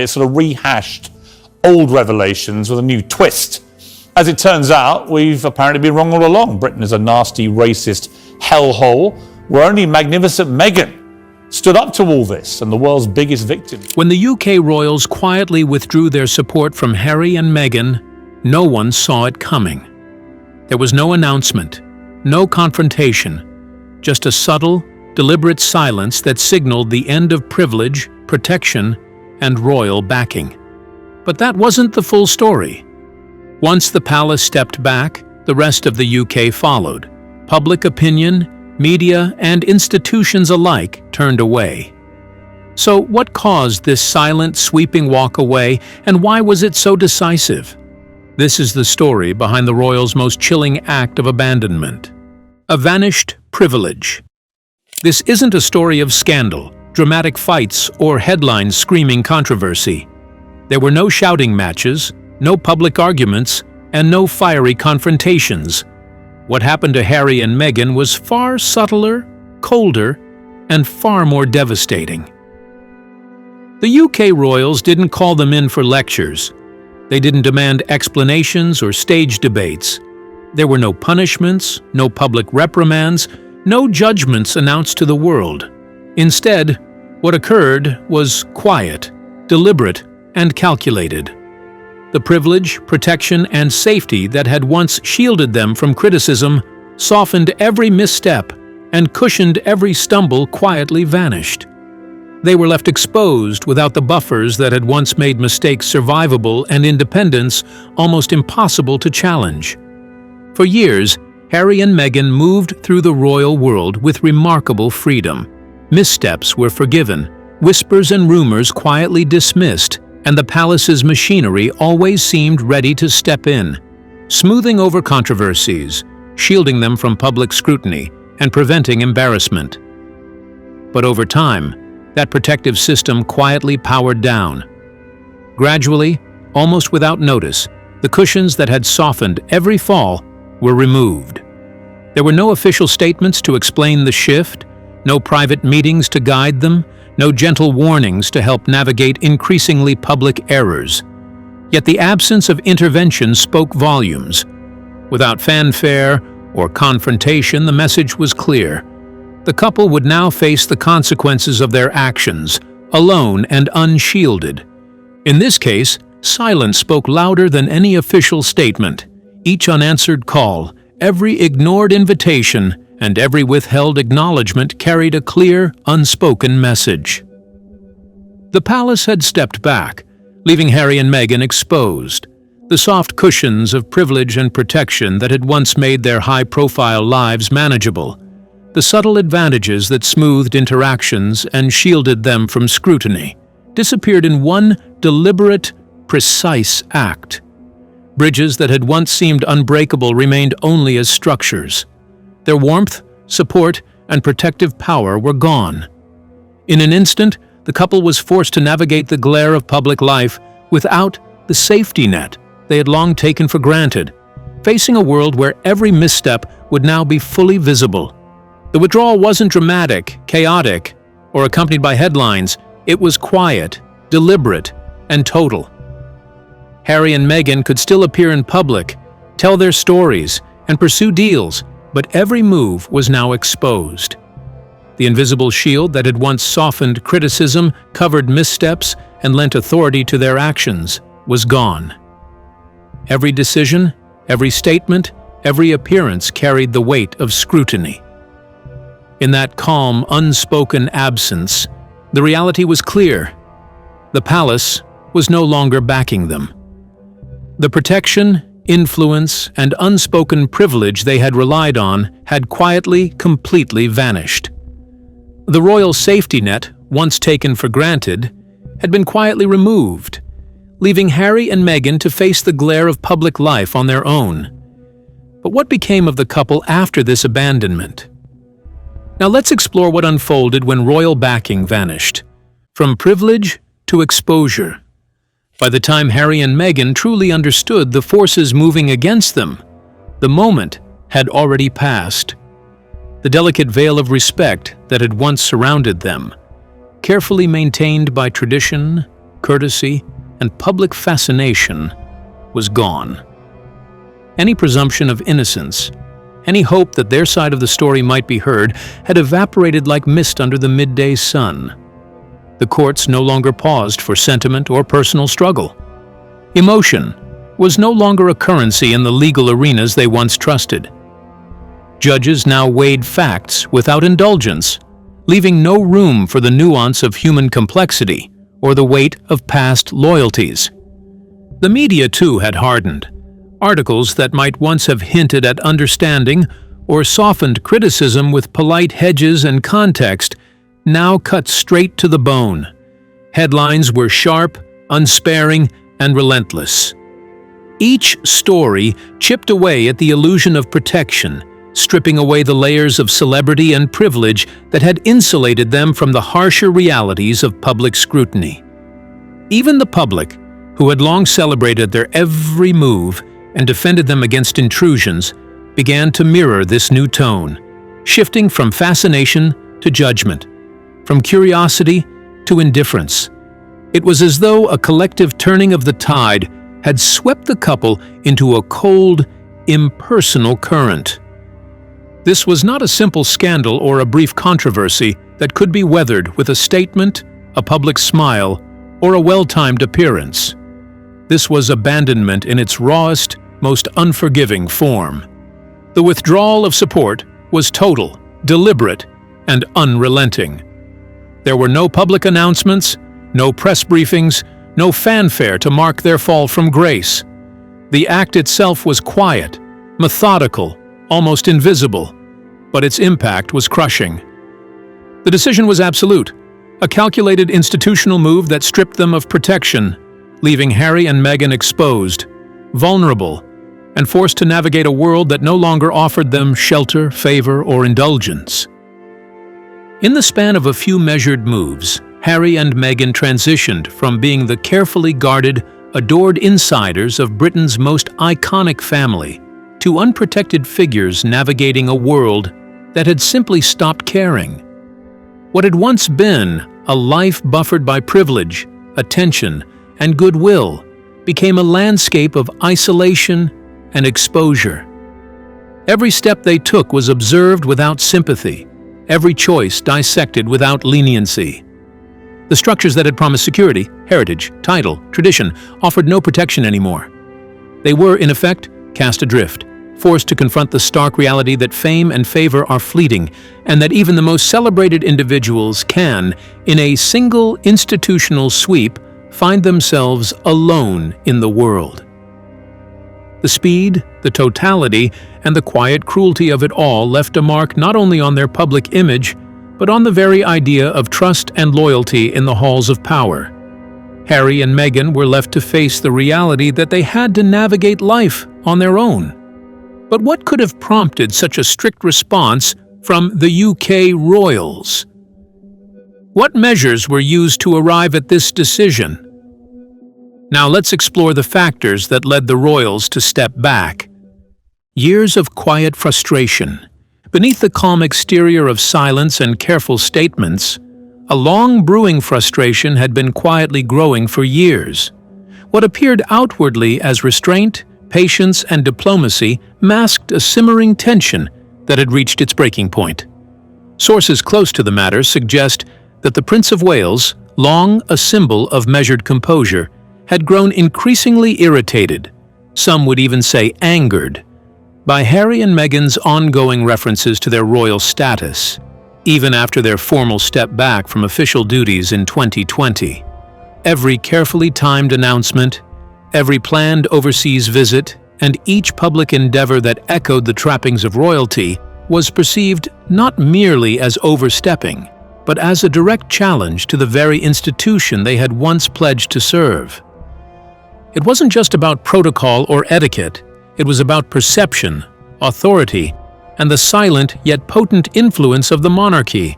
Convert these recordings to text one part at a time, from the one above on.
It sort of rehashed old revelations with a new twist. As it turns out, we've apparently been wrong all along. Britain is a nasty, racist hellhole where only magnificent Meghan stood up to all this and the world's biggest victim. When the UK royals quietly withdrew their support from Harry and Meghan, no one saw it coming. There was no announcement, no confrontation, just a subtle, deliberate silence that signaled the end of privilege, protection, and royal backing. But that wasn't the full story. Once the palace stepped back, the rest of the UK followed. Public opinion, media, and institutions alike turned away. So what caused this silent, sweeping walk away, and why was it so decisive? This is the story behind the royals' most chilling act of abandonment. A vanished privilege. This isn't a story of scandal, dramatic fights, or headlines screaming controversy. There were no shouting matches, no public arguments, and no fiery confrontations. What happened to Harry and Meghan was far subtler, colder, and far more devastating. The UK royals didn't call them in for lectures. They didn't demand explanations or stage debates. There were no punishments, no public reprimands, no judgments announced to the world. Instead, what occurred was quiet, deliberate, and calculated. The privilege, protection, and safety that had once shielded them from criticism softened every misstep and cushioned every stumble quietly vanished. They were left exposed without the buffers that had once made mistakes survivable and independence almost impossible to challenge. For years, Harry and Meghan moved through the royal world with remarkable freedom. Missteps were forgiven, whispers and rumors quietly dismissed, and the palace's machinery always seemed ready to step in, smoothing over controversies, shielding them from public scrutiny, and preventing embarrassment. But over time, that protective system quietly powered down. Gradually, almost without notice, the cushions that had softened every fall were removed. There were no official statements to explain the shift, no private meetings to guide them, no gentle warnings to help navigate increasingly public errors. Yet the absence of intervention spoke volumes. Without fanfare or confrontation, the message was clear. The couple would now face the consequences of their actions, alone and unshielded. In this case, silence spoke louder than any official statement. Each unanswered call, every ignored invitation, and every withheld acknowledgement carried a clear, unspoken message. The palace had stepped back, leaving Harry and Meghan exposed. The soft cushions of privilege and protection that had once made their high-profile lives manageable. The subtle advantages that smoothed interactions and shielded them from scrutiny disappeared in one deliberate, precise act. Bridges that had once seemed unbreakable remained only as structures. Their warmth, support, and protective power were gone. In an instant, the couple was forced to navigate the glare of public life without the safety net they had long taken for granted, facing a world where every misstep would now be fully visible. The withdrawal wasn't dramatic, chaotic, or accompanied by headlines. It was quiet, deliberate, and total. Harry and Meghan could still appear in public, tell their stories, and pursue deals, but every move was now exposed. The invisible shield that had once softened criticism, covered missteps, and lent authority to their actions was gone. Every decision, every statement, every appearance carried the weight of scrutiny. In that calm, unspoken absence, the reality was clear. The palace was no longer backing them. The protection, influence, and unspoken privilege they had relied on had quietly, completely vanished. The royal safety net, once taken for granted, had been quietly removed, leaving Harry and Meghan to face the glare of public life on their own. But what became of the couple after this abandonment? Now let's explore what unfolded when royal backing vanished. From privilege to exposure. By the time Harry and Meghan truly understood the forces moving against them, the moment had already passed. The delicate veil of respect that had once surrounded them, carefully maintained by tradition, courtesy, and public fascination was gone. Any presumption of innocence, any hope that their side of the story might be heard, had evaporated like mist under the midday sun. The courts no longer paused for sentiment or personal struggle. Emotion was no longer a currency in the legal arenas they once trusted. Judges now weighed facts without indulgence, leaving no room for the nuance of human complexity or the weight of past loyalties. The media, too, had hardened. Articles that might once have hinted at understanding or softened criticism with polite hedges and context now cut straight to the bone. Headlines were sharp, unsparing, and relentless. Each story chipped away at the illusion of protection, stripping away the layers of celebrity and privilege that had insulated them from the harsher realities of public scrutiny. Even the public, who had long celebrated their every move and defended them against intrusions, began to mirror this new tone, shifting from fascination to judgment, from curiosity to indifference. It was as though a collective turning of the tide had swept the couple into a cold, impersonal current. This was not a simple scandal or a brief controversy that could be weathered with a statement, a public smile, or a well-timed appearance. This was abandonment in its rawest, most unforgiving form. The withdrawal of support was total, deliberate, and unrelenting. There were no public announcements, no press briefings, no fanfare to mark their fall from grace. The act itself was quiet, methodical, almost invisible, but its impact was crushing. The decision was absolute, a calculated institutional move that stripped them of protection, leaving Harry and Meghan exposed, vulnerable, and forced to navigate a world that no longer offered them shelter, favor, or indulgence. In the span of a few measured moves, Harry and Meghan transitioned from being the carefully guarded, adored insiders of Britain's most iconic family to unprotected figures navigating a world that had simply stopped caring. What had once been a life buffered by privilege, attention, and goodwill became a landscape of isolation and exposure. Every step they took was observed without sympathy, every choice dissected without leniency. The structures that had promised security, heritage, title, tradition, offered no protection anymore. They were, in effect, cast adrift, forced to confront the stark reality that fame and favor are fleeting, and that even the most celebrated individuals can, in a single institutional sweep, find themselves alone in the world. The speed, the totality, and the quiet cruelty of it all left a mark not only on their public image, but on the very idea of trust and loyalty in the halls of power. Harry and Meghan were left to face the reality that they had to navigate life on their own. But what could have prompted such a strict response from the UK royals? What measures were used to arrive at this decision? Now let's explore the factors that led the royals to step back. Years of quiet frustration. Beneath the calm exterior of silence and careful statements, a long brewing frustration had been quietly growing for years. What appeared outwardly as restraint, patience, and diplomacy masked a simmering tension that had reached its breaking point. Sources close to the matter suggest that the Prince of Wales, long a symbol of measured composure, had grown increasingly irritated, some would even say angered, by Harry and Meghan's ongoing references to their royal status, even after their formal step back from official duties in 2020. Every carefully timed announcement, every planned overseas visit, and each public endeavor that echoed the trappings of royalty was perceived not merely as overstepping, but as a direct challenge to the very institution they had once pledged to serve. It wasn't just about protocol or etiquette, it was about perception, authority, and the silent yet potent influence of the monarchy.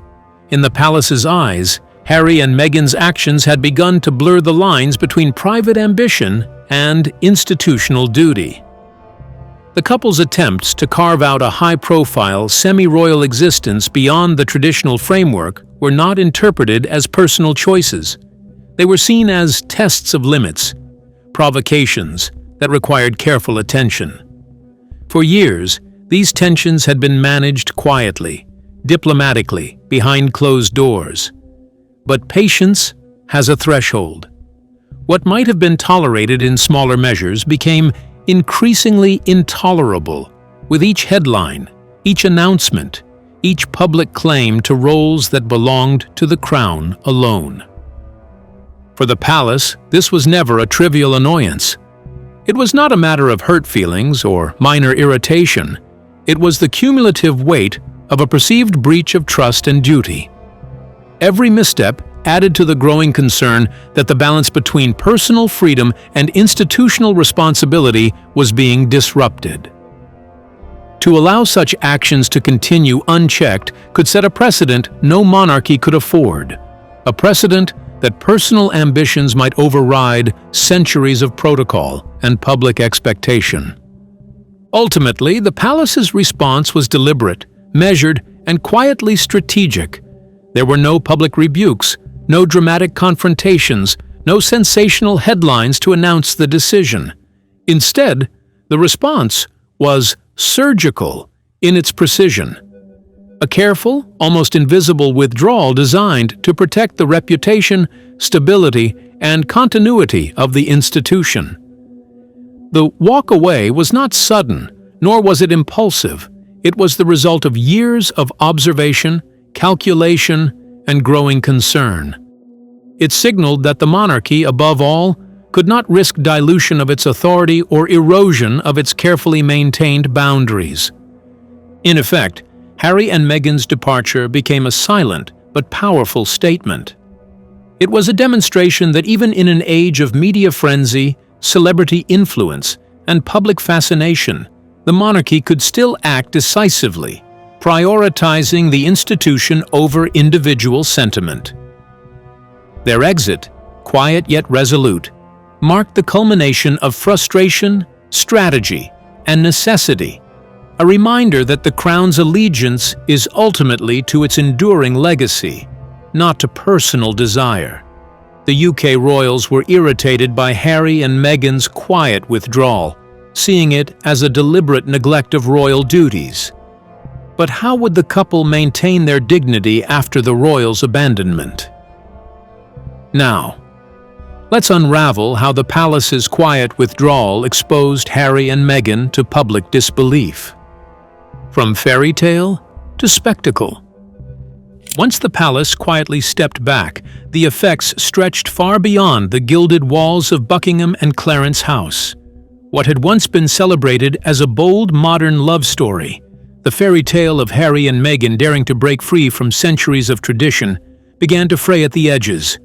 In the palace's eyes, Harry and Meghan's actions had begun to blur the lines between private ambition and institutional duty. The couple's attempts to carve out a high-profile, semi-royal existence beyond the traditional framework were not interpreted as personal choices. They were seen as tests of limits, provocations that required careful attention. For years, these tensions had been managed quietly, diplomatically, behind closed doors. But patience has a threshold. What might have been tolerated in smaller measures became increasingly intolerable with each headline, each announcement, each public claim to roles that belonged to the crown alone. For the palace, this was never a trivial annoyance. It was not a matter of hurt feelings or minor irritation. It was the cumulative weight of a perceived breach of trust and duty. Every misstep added to the growing concern that the balance between personal freedom and institutional responsibility was being disrupted. To allow such actions to continue unchecked could set a precedent no monarchy could afford, a precedent that personal ambitions might override centuries of protocol and public expectation. Ultimately, the palace's response was deliberate, measured, and quietly strategic. There were no public rebukes, no dramatic confrontations, no sensational headlines to announce the decision. Instead, the response was surgical in its precision. A careful, almost invisible withdrawal designed to protect the reputation, stability, and continuity of the institution. The walk away was not sudden, nor was it impulsive. It was the result of years of observation, calculation, and growing concern. It signaled that the monarchy, above all, could not risk dilution of its authority or erosion of its carefully maintained boundaries. In effect, Harry and Meghan's departure became a silent but powerful statement. It was a demonstration that even in an age of media frenzy, celebrity influence, and public fascination, the monarchy could still act decisively, prioritizing the institution over individual sentiment. Their exit, quiet yet resolute, marked the culmination of frustration, strategy, and necessity, a reminder that the crown's allegiance is ultimately to its enduring legacy, not to personal desire. The UK royals were irritated by Harry and Meghan's quiet withdrawal, seeing it as a deliberate neglect of royal duties. But how would the couple maintain their dignity after the royals' abandonment? Now, let's unravel how the palace's quiet withdrawal exposed Harry and Meghan to public disbelief. From fairy tale to spectacle. Once the palace quietly stepped back, the effects stretched far beyond the gilded walls of Buckingham and Clarence House. What had once been celebrated as a bold modern love story, the fairy tale of Harry and Meghan daring to break free from centuries of tradition, began to fray at the edges.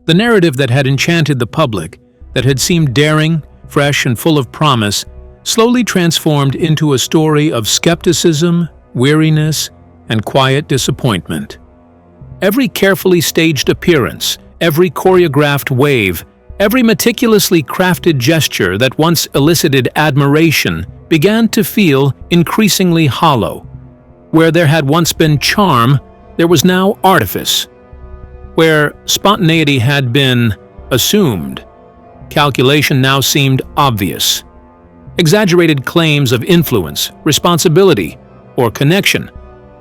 The narrative that had enchanted the public, that had seemed daring, fresh, and full of promise, slowly transformed into a story of skepticism, weariness, and quiet disappointment. Every carefully staged appearance, every choreographed wave, every meticulously crafted gesture that once elicited admiration began to feel increasingly hollow. Where there had once been charm, there was now artifice. Where spontaneity had been assumed, calculation now seemed obvious. Exaggerated claims of influence, responsibility, or connection,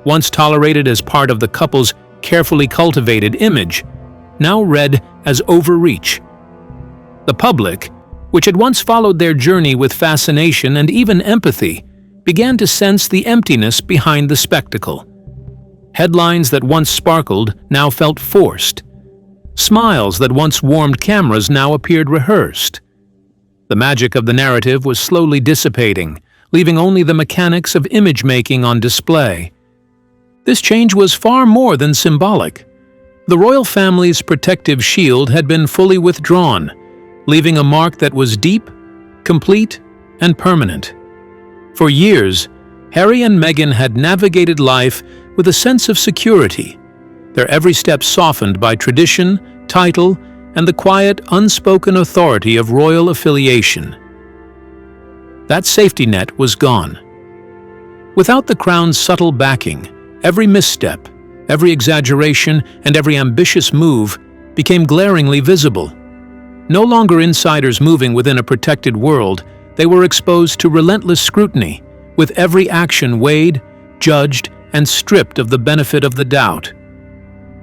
once tolerated as part of the couple's carefully cultivated image, now read as overreach. The public, which had once followed their journey with fascination and even empathy, began to sense the emptiness behind the spectacle. Headlines that once sparkled now felt forced. Smiles that once warmed cameras now appeared rehearsed. The magic of the narrative was slowly dissipating, leaving only the mechanics of image-making on display. This change was far more than symbolic. The royal family's protective shield had been fully withdrawn, leaving a mark that was deep, complete, and permanent. For years, Harry and Meghan had navigated life with a sense of security, their every step softened by tradition, title, and the quiet, unspoken authority of royal affiliation. That safety net was gone. Without the crown's subtle backing, every misstep, every exaggeration, and every ambitious move became glaringly visible. No longer insiders moving within a protected world, they were exposed to relentless scrutiny, with every action weighed, judged, and stripped of the benefit of the doubt.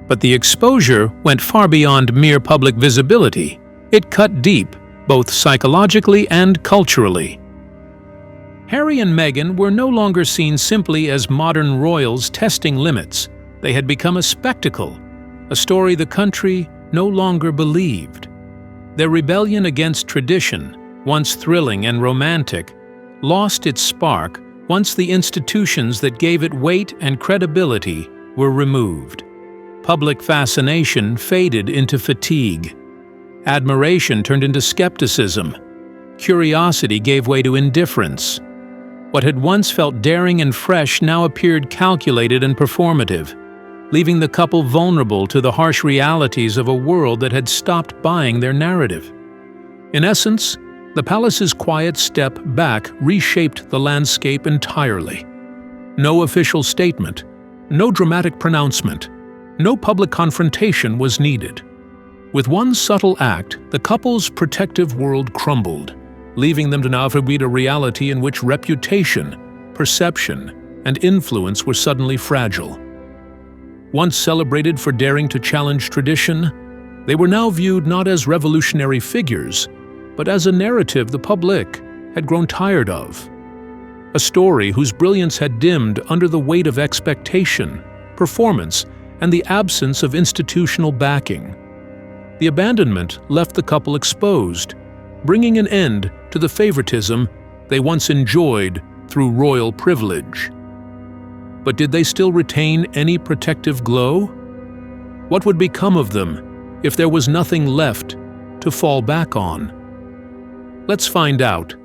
But the exposure went far beyond mere public visibility. It cut deep, both psychologically and culturally. Harry and Meghan were no longer seen simply as modern royals testing limits. They had become a spectacle, a story the country no longer believed. Their rebellion against tradition, once thrilling and romantic, lost its spark once the institutions that gave it weight and credibility were removed. Public fascination faded into fatigue. Admiration turned into skepticism. Curiosity gave way to indifference. What had once felt daring and fresh now appeared calculated and performative, leaving the couple vulnerable to the harsh realities of a world that had stopped buying their narrative. In essence, the palace's quiet step back reshaped the landscape entirely. No official statement, no dramatic pronouncement, no public confrontation was needed. With one subtle act, the couple's protective world crumbled, leaving them to navigate a reality in which reputation, perception, and influence were suddenly fragile. Once celebrated for daring to challenge tradition, they were now viewed not as revolutionary figures, but as a narrative the public had grown tired of. A story whose brilliance had dimmed under the weight of expectation, performance, and the absence of institutional backing. The abandonment left the couple exposed, bringing an end to the favoritism they once enjoyed through royal privilege. But did they still retain any protective glow? What would become of them if there was nothing left to fall back on? Let's find out.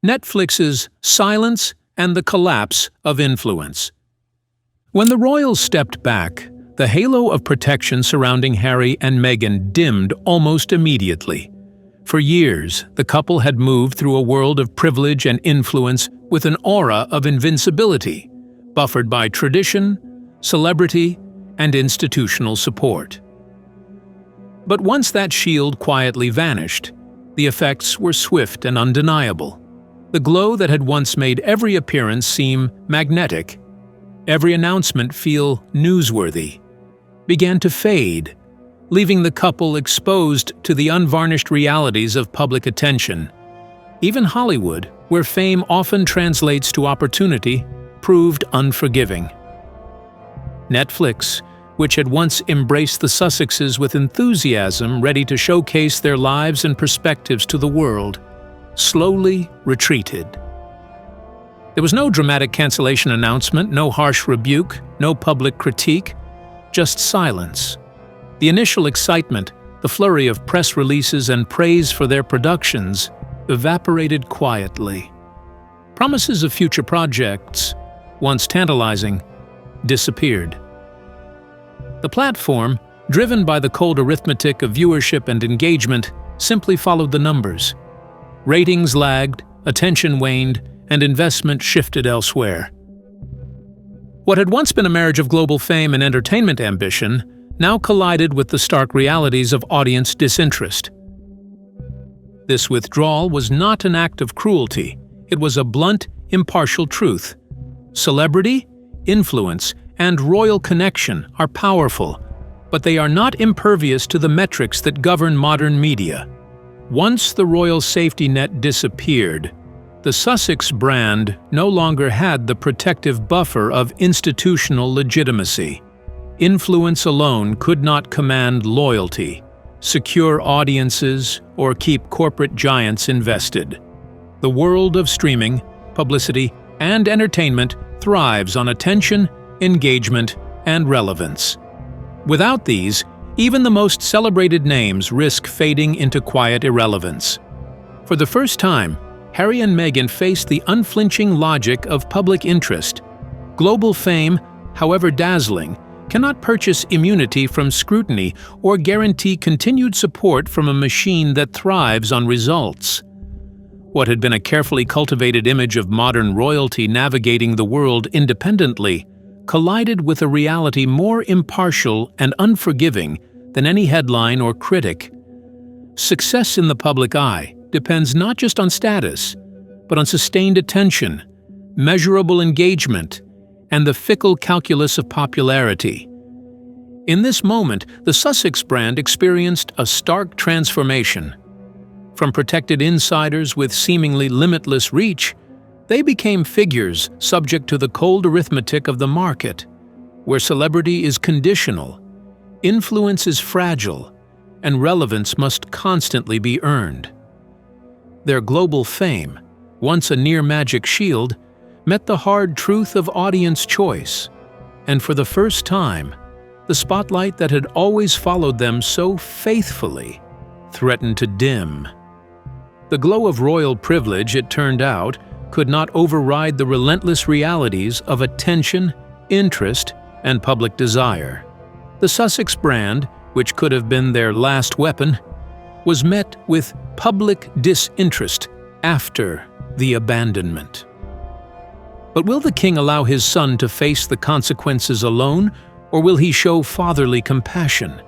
Netflix's Silence and the Collapse of Influence. When the royals stepped back, the halo of protection surrounding Harry and Meghan dimmed almost immediately. For years, the couple had moved through a world of privilege and influence with an aura of invincibility, buffered by tradition, celebrity, and institutional support. But once that shield quietly vanished, the effects were swift and undeniable. The glow that had once made every appearance seem magnetic, every announcement feel newsworthy, began to fade, leaving the couple exposed to the unvarnished realities of public attention. Even Hollywood, where fame often translates to opportunity, proved unforgiving. Netflix, which had once embraced the Sussexes with enthusiasm, ready to showcase their lives and perspectives to the world, slowly retreated. There was no dramatic cancellation announcement, no harsh rebuke, no public critique, just silence. The initial excitement, the flurry of press releases and praise for their productions, evaporated quietly. Promises of future projects, once tantalizing, disappeared. The platform, driven by the cold arithmetic of viewership and engagement, simply followed the numbers. Ratings lagged, attention waned, and investment shifted elsewhere. What had once been a marriage of global fame and entertainment ambition now collided with the stark realities of audience disinterest. This withdrawal was not an act of cruelty. It was a blunt, impartial truth. Celebrity, influence, and royal connection are powerful, but they are not impervious to the metrics that govern modern media. Once the royal safety net disappeared, the Sussex brand no longer had the protective buffer of institutional legitimacy. Influence alone could not command loyalty, secure audiences, or keep corporate giants invested. The world of streaming, publicity, and entertainment thrives on attention, engagement, and relevance. Without these, even the most celebrated names risk fading into quiet irrelevance. For the first time, Harry and Meghan faced the unflinching logic of public interest. Global fame, however dazzling, cannot purchase immunity from scrutiny or guarantee continued support from a machine that thrives on results. What had been a carefully cultivated image of modern royalty navigating the world independently collided with a reality more impartial and unforgiving than any headline or critic. Success in the public eye depends not just on status, but on sustained attention, measurable engagement, and the fickle calculus of popularity. In this moment, the Sussex brand experienced a stark transformation. From protected insiders with seemingly limitless reach, they became figures subject to the cold arithmetic of the market, where celebrity is conditional, influence is fragile, and relevance must constantly be earned. Their global fame, once a near-magic shield, met the hard truth of audience choice, and for the first time, the spotlight that had always followed them so faithfully threatened to dim. The glow of royal privilege, it turned out, could not override the relentless realities of attention, interest, and public desire. The Sussex brand, which could have been their last weapon, was met with public disinterest after the abandonment. But will the king allow his son to face the consequences alone, or will he show fatherly compassion?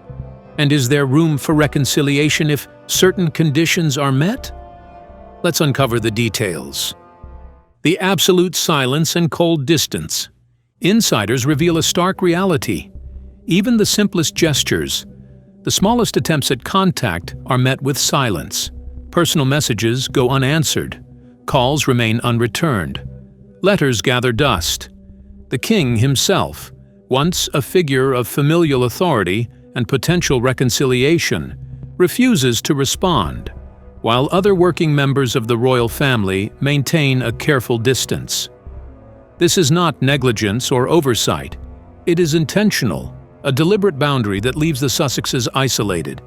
And is there room for reconciliation if certain conditions are met? Let's uncover the details. The absolute silence and cold distance. Insiders reveal a stark reality. Even the simplest gestures, the smallest attempts at contact, are met with silence. Personal messages go unanswered. Calls remain unreturned. Letters gather dust. The king himself, once a figure of familial authority and potential reconciliation, refuses to respond, while other working members of the royal family maintain a careful distance. This is not negligence or oversight. It is intentional, a deliberate boundary that leaves the Sussexes isolated,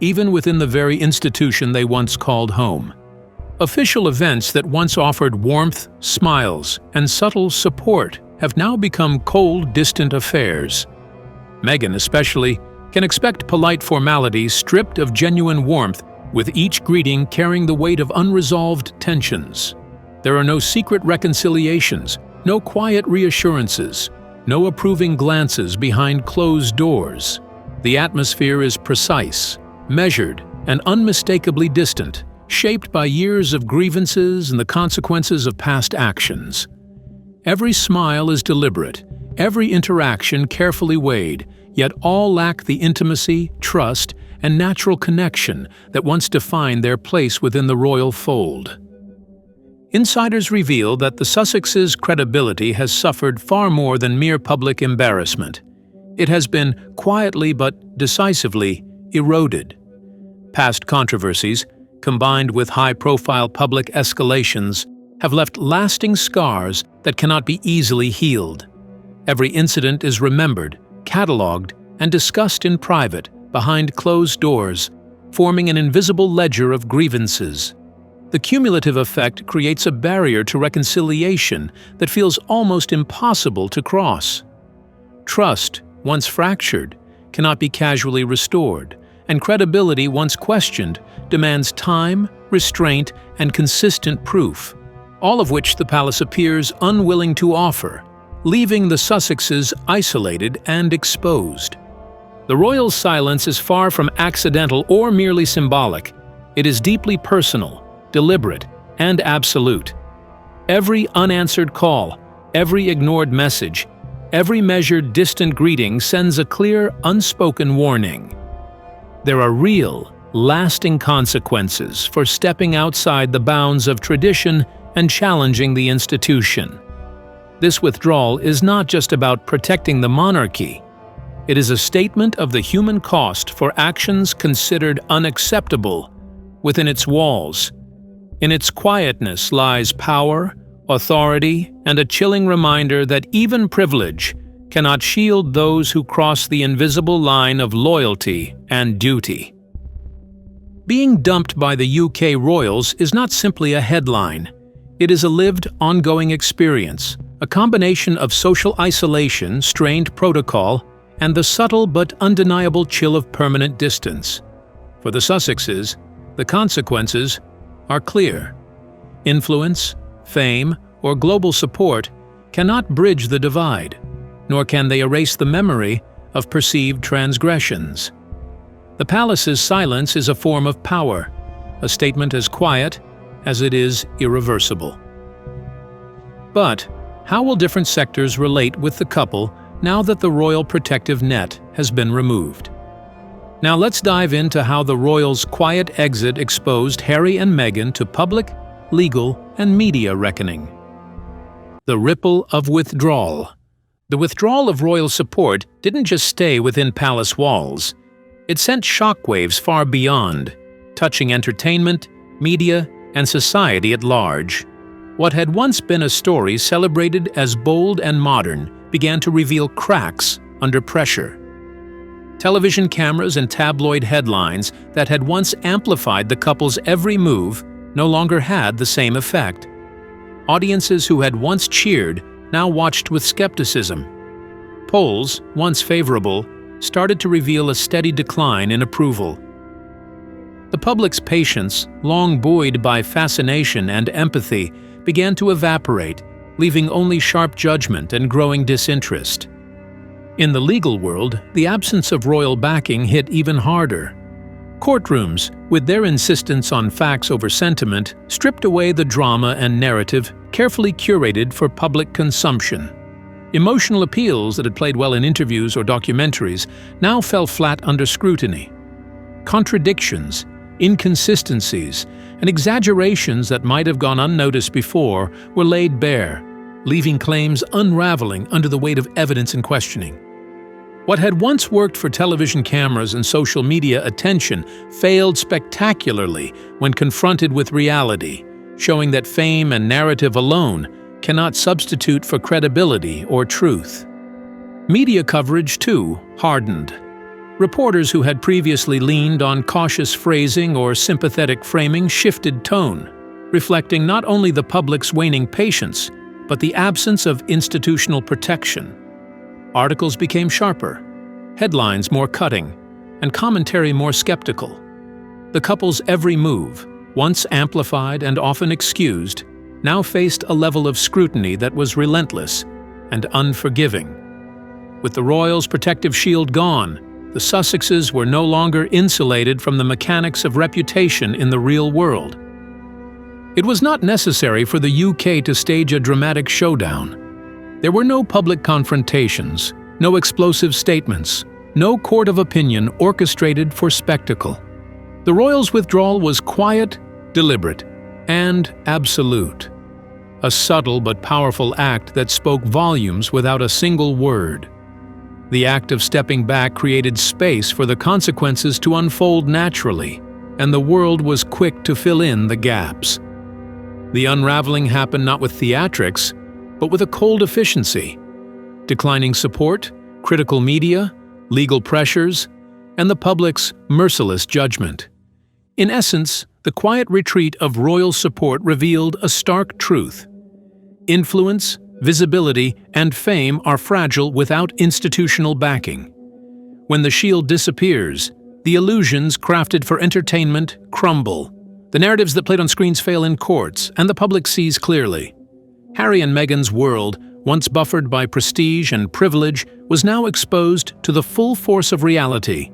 even within the very institution they once called home. Official events that once offered warmth, smiles, and subtle support have now become cold, distant affairs. Meghan, especially, can expect polite formalities stripped of genuine warmth, with each greeting carrying the weight of unresolved tensions. There are no secret reconciliations, no quiet reassurances, no approving glances behind closed doors. The atmosphere is precise, measured, and unmistakably distant, shaped by years of grievances and the consequences of past actions. Every smile is deliberate, every interaction carefully weighed, yet all lack the intimacy, trust, and natural connection that once defined their place within the royal fold. Insiders reveal that the Sussexes' credibility has suffered far more than mere public embarrassment. It has been quietly but decisively eroded. Past controversies, combined with high-profile public escalations, have left lasting scars that cannot be easily healed. Every incident is remembered, catalogued, and discussed in private, behind closed doors, forming an invisible ledger of grievances. The cumulative effect creates a barrier to reconciliation that feels almost impossible to cross. Trust, once fractured, cannot be casually restored, and credibility, once questioned, demands time, restraint, and consistent proof, all of which the palace appears unwilling to offer, leaving the Sussexes isolated and exposed. The royal silence is far from accidental or merely symbolic. It is deeply personal, deliberate, and absolute. Every unanswered call, every ignored message, every measured distant greeting sends a clear, unspoken warning. There are real, lasting consequences for stepping outside the bounds of tradition and challenging the institution. This withdrawal is not just about protecting the monarchy. It is a statement of the human cost for actions considered unacceptable within its walls. In its quietness lies power, authority, and a chilling reminder that even privilege cannot shield those who cross the invisible line of loyalty and duty. Being dumped by the UK royals is not simply a headline. It is a lived, ongoing experience, a combination of social isolation, strained protocol, and the subtle but undeniable chill of permanent distance. For the Sussexes, the consequences are clear. Influence, fame, or global support cannot bridge the divide, nor can they erase the memory of perceived transgressions. The palace's silence is a form of power, a statement as quiet as it is irreversible. But how will different sectors relate with the couple now that the royal protective net has been removed? Now let's dive into how the royals' quiet exit exposed Harry and Meghan to public, legal, and media reckoning. The ripple of withdrawal. The withdrawal of royal support didn't just stay within palace walls. It sent shockwaves far beyond, touching entertainment, media, and society at large. What had once been a story celebrated as bold and modern began to reveal cracks under pressure. Television cameras and tabloid headlines that had once amplified the couple's every move no longer had the same effect. Audiences who had once cheered now watched with skepticism. Polls, once favorable, started to reveal a steady decline in approval. The public's patience, long buoyed by fascination and empathy, began to evaporate, leaving only sharp judgment and growing disinterest. In the legal world, the absence of royal backing hit even harder. Courtrooms, with their insistence on facts over sentiment, stripped away the drama and narrative carefully curated for public consumption. Emotional appeals that had played well in interviews or documentaries now fell flat under scrutiny. Contradictions, inconsistencies, and exaggerations that might have gone unnoticed before were laid bare, leaving claims unraveling under the weight of evidence and questioning. What had once worked for television cameras and social media attention failed spectacularly when confronted with reality, showing that fame and narrative alone cannot substitute for credibility or truth. Media coverage, too, hardened. Reporters who had previously leaned on cautious phrasing or sympathetic framing shifted tone, reflecting not only the public's waning patience, but the absence of institutional protection. Articles became sharper, headlines more cutting, and commentary more skeptical. The couple's every move, once amplified and often excused, now faced a level of scrutiny that was relentless and unforgiving. With the royals' protective shield gone, the Sussexes were no longer insulated from the mechanics of reputation in the real world. It was not necessary for the UK to stage a dramatic showdown. There were no public confrontations, no explosive statements, no court of opinion orchestrated for spectacle. The royals' withdrawal was quiet, deliberate, and absolute. A subtle but powerful act that spoke volumes without a single word. The act of stepping back created space for the consequences to unfold naturally, and the world was quick to fill in the gaps. The unraveling happened not with theatrics, but with a cold efficiency. Declining support, critical media, legal pressures, and the public's merciless judgment. In essence, the quiet retreat of royal support revealed a stark truth. Influence, visibility, and fame are fragile without institutional backing. When the shield disappears, the illusions crafted for entertainment crumble. The narratives that played on screens fail in courts, and the public sees clearly. Harry and Meghan's world, once buffered by prestige and privilege, was now exposed to the full force of reality,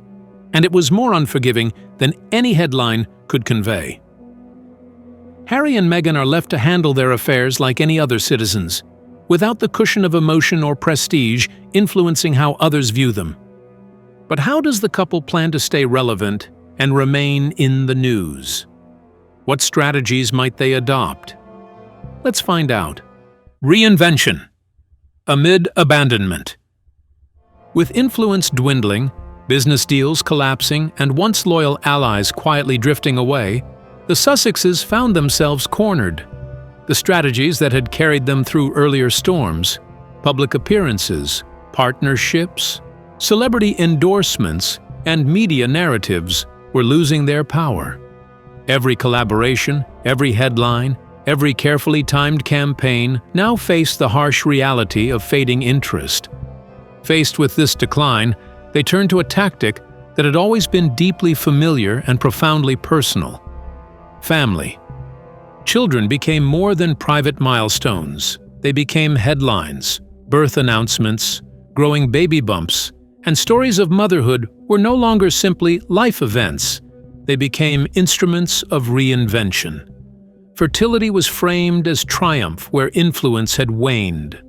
and it was more unforgiving than any headline could convey. Harry and Meghan are left to handle their affairs like any other citizens, without the cushion of emotion or prestige influencing how others view them. But how does the couple plan to stay relevant and remain in the news? What strategies might they adopt? Let's find out. Reinvention. Amid abandonment. With influence dwindling, business deals collapsing, and once loyal allies quietly drifting away, the Sussexes found themselves cornered. The strategies that had carried them through earlier storms, public appearances, partnerships, celebrity endorsements, and media narratives were losing their power. Every collaboration, every headline, every carefully timed campaign now faced the harsh reality of fading interest. Faced with this decline, they turned to a tactic that had always been deeply familiar and profoundly personal: family. Children became more than private milestones. They became headlines, birth announcements, growing baby bumps, And stories of motherhood were no longer simply life events. They became instruments of reinvention. Fertility was framed as triumph where influence had waned.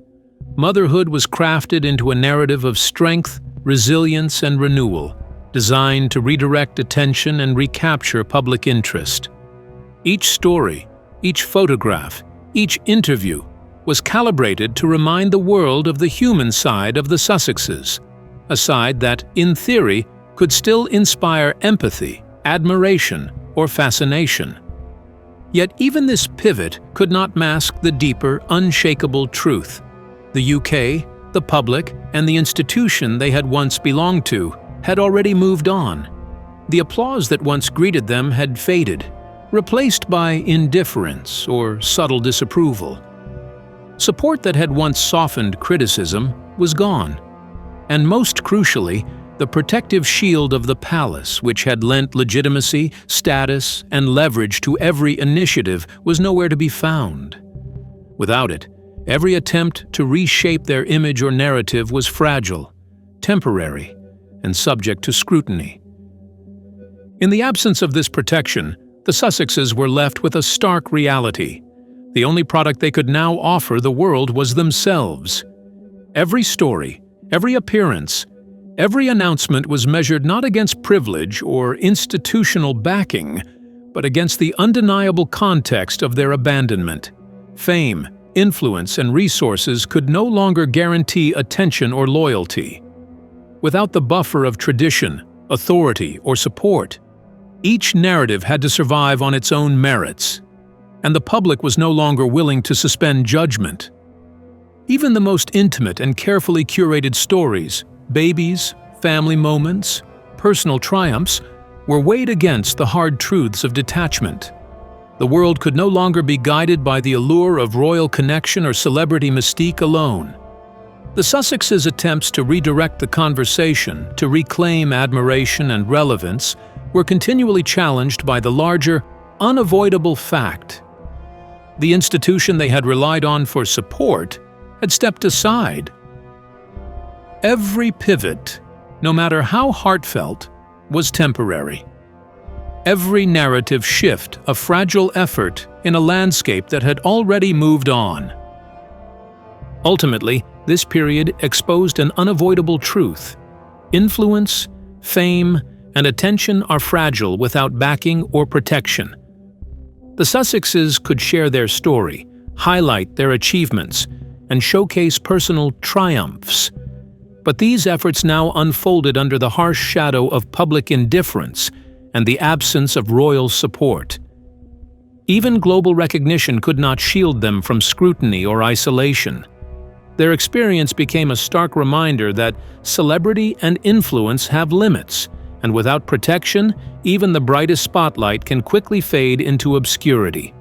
Motherhood was crafted into a narrative of strength, resilience, and renewal, designed to redirect attention and recapture public interest. Each story, each photograph, each interview was calibrated to remind the world of the human side of the Sussexes, a side that, in theory, could still inspire empathy, admiration, or fascination. Yet even this pivot could not mask the deeper, unshakable truth. The UK, the public, and the institution they had once belonged to had already moved on. The applause that once greeted them had faded, replaced by indifference or subtle disapproval. Support that had once softened criticism was gone. And most crucially, the protective shield of the palace, which had lent legitimacy, status, and leverage to every initiative, was nowhere to be found. Without it, every attempt to reshape their image or narrative was fragile, temporary, and subject to scrutiny. In the absence of this protection, the Sussexes were left with a stark reality. The only product they could now offer the world was themselves. Every story, every appearance, every announcement was measured not against privilege or institutional backing, but against the undeniable context of their abandonment. Fame, influence, and resources could no longer guarantee attention or loyalty. Without the buffer of tradition, authority, or support, each narrative had to survive on its own merits, and the public was no longer willing to suspend judgment. Even the most intimate and carefully curated stories, babies, family moments, personal triumphs, were weighed against the hard truths of detachment. The world could no longer be guided by the allure of royal connection or celebrity mystique alone. The Sussexes' attempts to redirect the conversation, to reclaim admiration and relevance, were continually challenged by the larger, unavoidable fact. The institution they had relied on for support had stepped aside. Every pivot, no matter how heartfelt, was temporary. Every narrative shift a fragile effort in a landscape that had already moved on. Ultimately, this period exposed an unavoidable truth. Influence, fame, and attention are fragile without backing or protection. The Sussexes could share their story, highlight their achievements, and showcase personal triumphs. But these efforts now unfolded under the harsh shadow of public indifference and the absence of royal support. Even global recognition could not shield them from scrutiny or isolation. Their experience became a stark reminder that celebrity and influence have limits, and without protection, even the brightest spotlight can quickly fade into obscurity.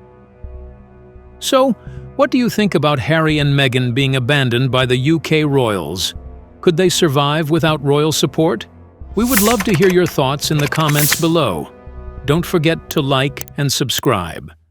So, what do you think about Harry and Meghan being abandoned by the UK royals? Could they survive without royal support? We would love to hear your thoughts in the comments below. Don't forget to like and subscribe.